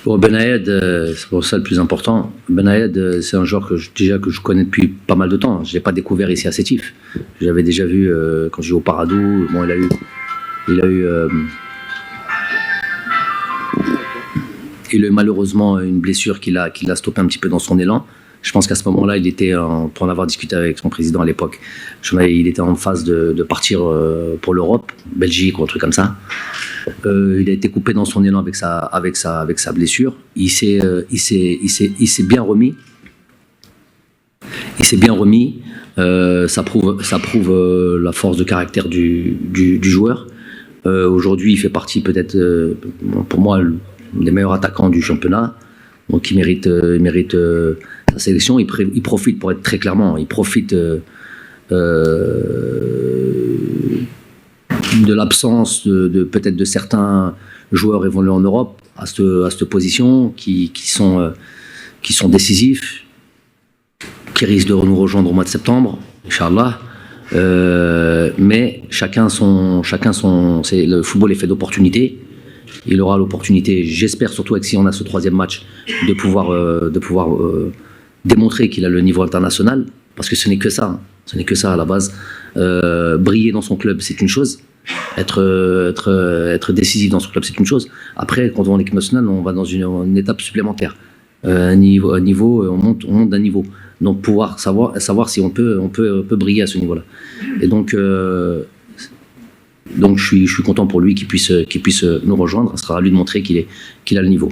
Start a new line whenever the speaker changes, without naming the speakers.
Bon, Benaïd, c'est pour ça le plus important. Benaïd, c'est un joueur que je connais depuis pas mal de temps. Je l'ai pas découvert ici à Sétif. J'avais déjà vu quand je jouais au Paradou. Bon, il a eu malheureusement une blessure qui l'a stoppé un petit peu dans son élan. Je pense qu'à ce moment-là, pour en avoir discuté avec son président à l'époque, il était en phase de partir pour l'Europe, Belgique ou un truc comme ça. Il a été coupé dans son élan avec sa blessure. Il s'est bien remis. Ça prouve la force de caractère du joueur. Aujourd'hui, il fait partie peut-être, pour moi, des meilleurs attaquants du championnat. Donc il mérite sa sélection. Il profite, pour être très clairement, il profite de l'absence peut-être de certains joueurs évoluant en Europe à cette position qui sont décisifs, qui risquent de nous rejoindre au mois de septembre, Inch'Allah. Mais chacun le football est fait d'opportunités. Il aura l'opportunité, j'espère surtout avec si on a ce troisième match, de pouvoir démontrer qu'il a le niveau international, parce que ce n'est que ça à la base. Briller dans son club, c'est une chose. Être décisif dans son club, c'est une chose. Après, quand on va en équipe nationale, on va dans une étape supplémentaire. On monte d'un niveau. Donc pouvoir savoir si on peut briller à ce niveau-là. Et donc je suis content pour lui qu'il puisse nous rejoindre. Ce sera à lui de montrer qu'il a le niveau.